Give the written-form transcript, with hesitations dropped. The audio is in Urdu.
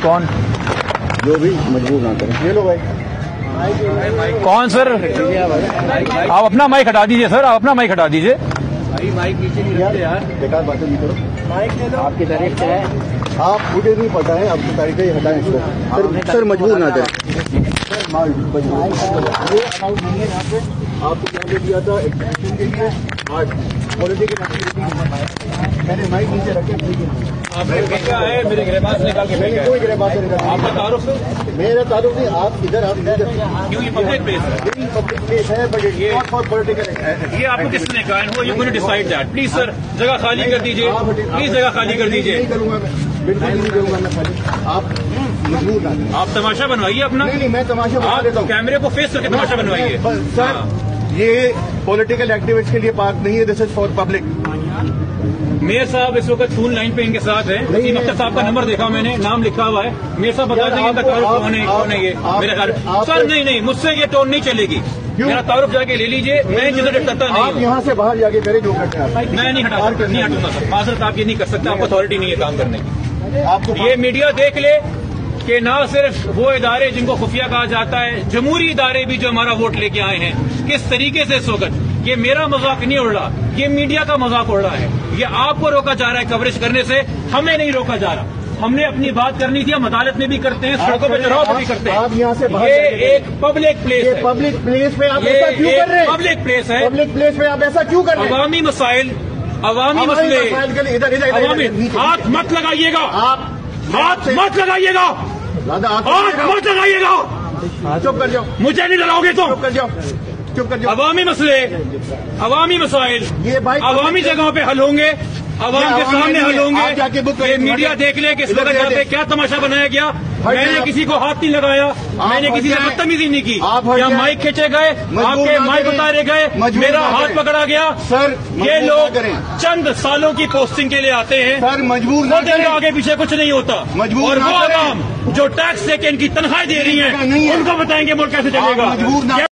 کون جو بھی مجبور نہ کریں. یہ لو بھائی. کون سر؟ آپ اپنا مائک ہٹا دیجیے سر, آپ اپنا مائک ہٹا دیجیے. مائک نیچے نہیں رکھتے یار, بیکار باتیں نہیں کرو. مائک لے لو. آپ کی تاریخ کیا ہے؟ آپ مجھے نہیں پتا ہے, آپ کی تاریخ ہی ہٹائیں اس کو. سر مجبور نہ کریں. آپ کو کیا دیا تھا ایکسپریشن کے لیے پولیٹیکل ایکٹیویٹی. میں نے مائک نیچے رکھے. میرے گریبان سے نکال کے کوئی گریبان سے نکال. آپ کا تعارف میرا تعارف نہیں. آپ ادھر کیوں, یہ پبلک پلیس ہے, پبلک پلیس ہے, بٹ ناٹ فار پولیٹیکل. یہ آپ کو کس نے کہا ہے, you going to decide that. Please sir جگہ خالی کر دیجیے, پلیز جگہ خالی کر دیجیے. نہیں کروں گا میں, بالکل نہیں کروں گا میں خالی. آپ مجبور نہ. آپ تماشا بنوائیے اپنا. نہیں میں تماشا بنا دیتا ہوں. کیمرے کو فیس کر کے تماشا بنوائیے. سر یہ پولیٹیکل ایکٹیوسٹ کے لیے پارک نہیں ہے, دس از فار پبلک. میئر صاحب اس وقت فون لائن پہ ان کے ساتھ ہے. وسیم اختر صاحب کا نمبر دیکھا میں نے, نام لکھا ہوا ہے. میئر صاحب بتا دیں ان کا تعارف کون ہے یہ میرے خیال. سر نہیں, مجھ سے یہ ٹون نہیں چلے گی. میرا تعارف جا کے لے لیجیے, میں جنریٹ کرتا نہیں. آپ یہاں سے باہر جا کے کریں جو کرتے ہیں. میں نہیں ہٹوں گا سر. معذرت, آپ یہ نہیں کر سکتے, آپ کو اتھارٹی نہیں ہے کام کرنے کی. آپ کو یہ میڈیا دیکھ لے کہ نہ صرف وہ ادارے جن کو خفیہ کہا جاتا ہے, جمہوری ادارے بھی جو ہمارا ووٹ لے کے آئے ہیں, کس طریقے سے اس وقت یہ میرا مذاق نہیں اڑ رہا, یہ میڈیا کا مذاق اڑ رہا ہے. یہ آپ کو روکا جا رہا ہے کوریج کرنے سے, ہمیں نہیں روکا جا رہا. ہم نے اپنی بات کرنی تھی, ہم عدالت میں بھی کرتے ہیں, سڑکوں پہ چڑھاؤ پہ بھی کرتے ہیں. آپ یہاں سے یہ ایک پبلک پلیس ہے. پبلک پلیس پہ آپ ایسا کیوں کر رہے ہیں؟ پبلک پلیس ہے. پبلک پلیس پہ آپ ایسا کیوں کر رہے ہیں؟ عوامی مسائل, عوامی مسئلے, عوامی. ہاتھ مت لگائیے گا, ہاتھ مت لگائیے گا, ہاتھ مت لگائیے گا. چپ کر جاؤ. مجھے نہیں لگاؤ گے تو. چپ کر جاؤ, چپ کر جاؤ. عوامی مسئلے, عوامی مسائل عوامی جگہوں پہ حل ہوں گے, عوام کے سامنے حل ہوں گے. یہ میڈیا دیکھ لے کہ اس وقت یہاں پہ کیا تماشا بنایا گیا. میں نے کسی کو ہاتھ نہیں لگایا, میں نے کسی سے بدتمیزی نہیں کی. یا مائک کھینچے گئے, آپ کے مائک اتارے گئے, میرا ہاتھ پکڑا گیا. سر یہ لوگ چند سالوں کی پوسٹنگ کے لیے آتے ہیں, سر مجبور وہ دن آگے پیچھے کچھ نہیں ہوتا. اور وہ عوام جو ٹیکس سے کہ ان کی تنخواہیں دے رہی ہیں, ان کو بتائیں گے ملک کیسے چلے گا.